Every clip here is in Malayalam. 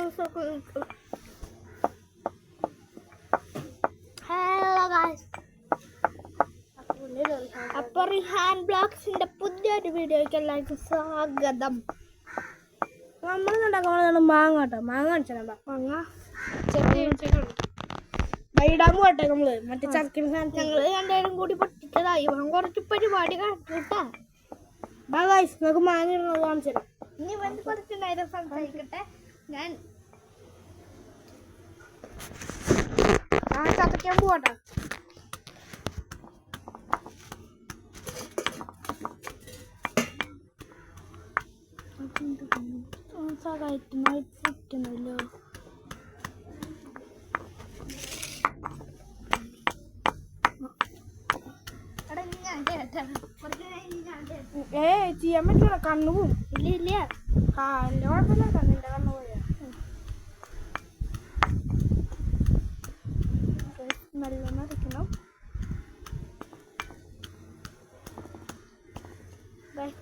ഹലോ ഗൈസ്, അപ്പോൾ റിഹാൻ ബ്ലോഗ്സിന്റെ പുതിയൊരു വീഡിയോയ്ക്ക് എല്ലാവർക്കും സ്വാഗതം. നമ്മൾ ഉണ്ടാക്കാൻ മാങ്ങ കേട്ടോ. മാങ്ങ കാണിച്ചാൽ മാങ്ങ വൈടാൻ പോട്ടെ. നമ്മള് മറ്റേ ചക്കിന് ഞങ്ങൾ രണ്ടുപേരും കൂടി പൊട്ടിച്ചതായി. കുറച്ച് പരിപാടി കാണിട്ടാ. ഗൈസ്, നമുക്ക് മാങ്ങ ഇടുന്നത് കാണിച്ചത്. ഇനി വന്ന് കുറച്ച് നേരം സംസാരിക്കട്ടെ. ഞാൻ ചതയ്ക്കാൻ പോവാട്ടോ. സഹായിക്കുന്നില്ലോ. ചെയ്യാൻ പറ്റില്ല, കണ്ണു പോവും. ഇല്ല ഇല്ല, കാലിന്റെ കുഴപ്പമില്ല, കണ്ണിന്റെ കണ്ണു പോയാ. നല്ല മറിക്കണം.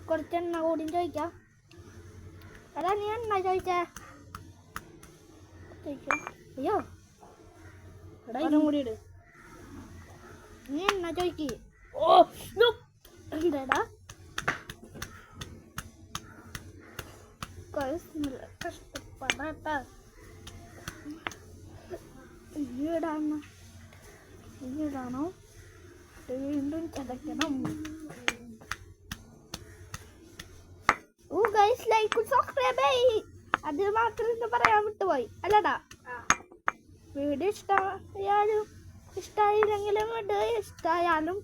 കുറച്ച് എണ്ണ കൂടി ചോദിക്കാം. അതാ നീ എണ്ണ ചോദിച്ചേ. അയ്യോ, കൂടി ഇട്. നീ എണ്ണ ചോദിക്ക്. ഓ എന്താടാ കഷ്ടപ്പെടാട്ടാ. ഈടാണോ ഈടാണോ വീണ്ടും ചതയ്ക്കണം. ഗൈസ്, ലൈക്ക് സബ്സ്ക്രൈബ് ചെയ്യ്. അത് മാത്രം എന്താ പറയാൻ വിട്ടുപോയി അല്ലടാ. വീഡിയോ ഇഷ്ടമായാലും ഇഷ്ടമായില്ലെങ്കിലും ഇഷ്ടമായാലും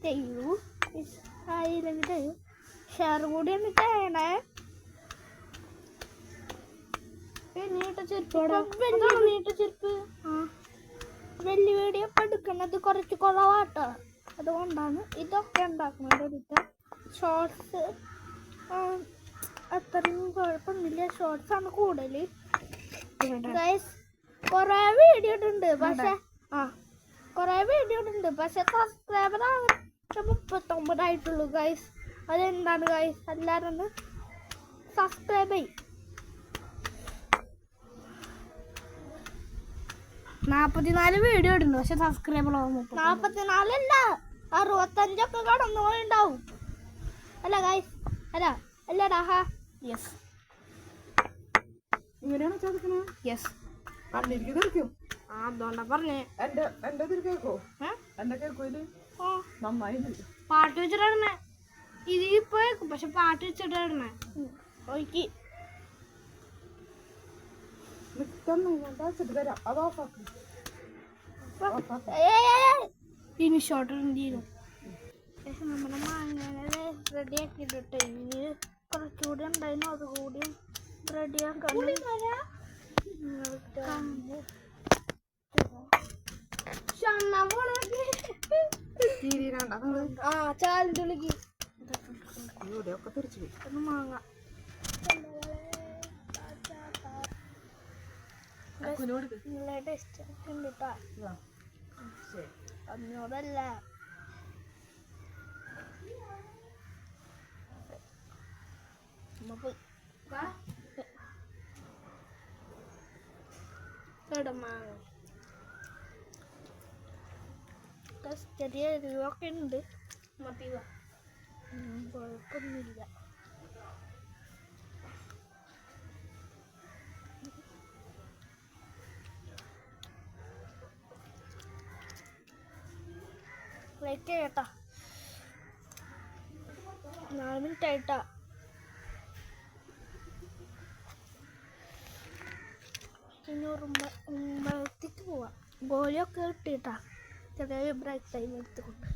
ചെയ്യൂ, ഇഷ്ടമായില്ലെങ്കിൽ ചെയ്യൂ. ഷെയർ കൂടി ഒന്ന് ചെയ്യണേ. ചെരുപ്പ് വലിയ വീഡിയോ എടുക്കുന്നത് കുറച്ച് കുറവാട്ടോ. അതുകൊണ്ടാണ് ഇതൊക്കെ ഉണ്ടാക്കുന്നത്. ഷോർട്സ് അത്രയും കുഴപ്പമൊന്നുമില്ല. ഷോർട്സ് ആണ് കൂടുതൽ. കൊറേ വീഡിയോ ഉണ്ട്, പക്ഷെ സബ്സ്ക്രൈബർ 39 ആയിട്ടുള്ളൂ ഗൈസ്. അതെന്താണ് ഗൈസ്, എല്ലാവരും ഒന്ന് സബ്സ്ക്രൈബ് ചെയ്യും. 44 വീഡിയോ ഇടുന്നു, പക്ഷെ സബ്സ്ക്രൈബർ 44 അല്ല 65 കടന്നു പോയിണ്ടാവും. അല്ല ഗൈസ്, അല്ല അല്ലടാ. യെസ്, ഇവരാണ് ചോദിക്കുന്നത്. യെസ്, അതുകൊണ്ടാ പറഞ്ഞേ. പാട്ട് വെച്ചിട്ടാണ് ഇത് ഇപ്പൊ കേൾക്കും, പക്ഷെ പാട്ട് വെച്ചിട്ടാണ് ഒഴിക്ക്. ഇനി ഷോർട്ട് ചെയ്തു. നമ്മുടെ മാങ്ങനെ റെഡി ആക്കിയിട്ടിട്ട് ഇനി കുറച്ചുകൂടി ഉണ്ടായിരുന്നു, അതുകൂടി റെഡിയാക്കാൻ. ചാലിന്റെ ഉള്ളിക്ക് മാങ്ങ ടേസ്റ്റ് ഉണ്ട് കേട്ടോ. അഞ്ഞൂറല്ല, മാങ്ങ ചെറിയ എരിവൊക്കെ ഉണ്ട്. കുഴപ്പമൊന്നുമില്ല. വെയിറ്റ് ചെയ്യട്ടാ, 4 മിനിറ്റ് ആയിട്ടാ. ഇനി ഉമ്മത്തേക്ക് പോവാം. ഗോലിയൊക്കെ ഇട്ടിട്ടാ ചെറിയ ബ്രേക്ക് ടൈം എടുത്തുകൊണ്ട്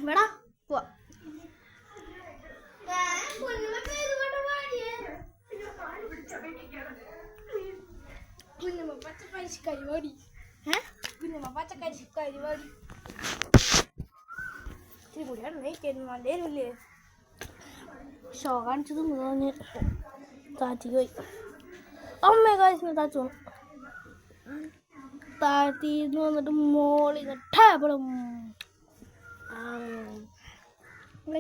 ഇവിടെ പോവാം. പച്ചക്കരിവാടി പച്ചക്കരിവാടി ഇത്തിരി കൂടിയാണ് നല്ലേ. ഷോ കാണിച്ചത് മുതൽ താറ്റിക്ക് പോയി. അമ്മ കാശിന് താച്ചു താഴ്ത്തിന്ന് വന്നിട്ട് മോളിൽ ടേബിളും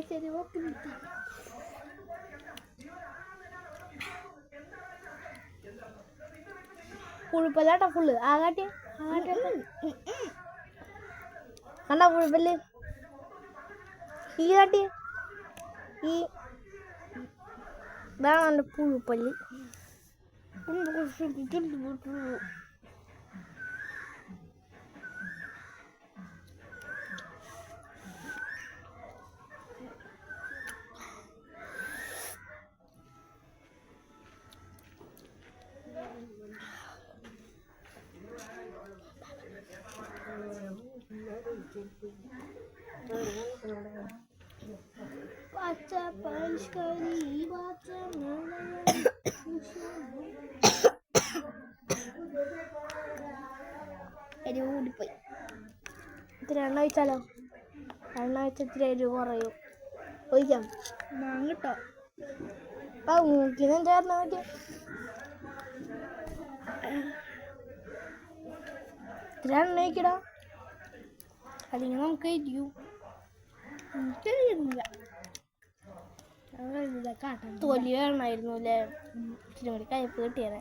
ശരി. പുഴുപ്പല്ലാട്ടോ ഫുള്ള് ആകാട്ടെ കണ്ടാ പുഴുപ്പല്ല് ഈ കാട്ടി ഈ ഇതാണ് എൻ്റെ പുഴുപ്പല്ല് കൂടിപ്പോയി ഇത്തിരി എണ്ണ ഒഴിച്ചാലോ എണ്ണ ഒഴിച്ച ഇത്തിരി എരിവ് കുറയും ഒഴിക്കാം മാങ്ങിട്ടോ ആ മൂക്കിനും ചേർന്ന പറ്റിയ ഇത്തിരി എണ്ണ ഒഴിക്കടാ അല്ലെങ്കിൽ നമുക്ക് എരിയും എനിക്കറിയുന്നില്ല തൊലി വേണമായിരുന്നു അല്ലേ ഇച്ചിരി കൂടി കയ്പ്പ് കിട്ടിയത്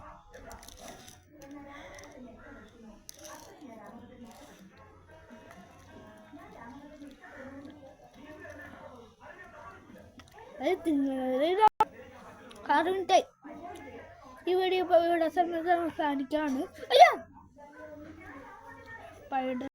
മിനിറ്റായി ഈ വീഡിയോ ഇപ്പോൾ ഇവിടെ അവസാനിക്കാണ്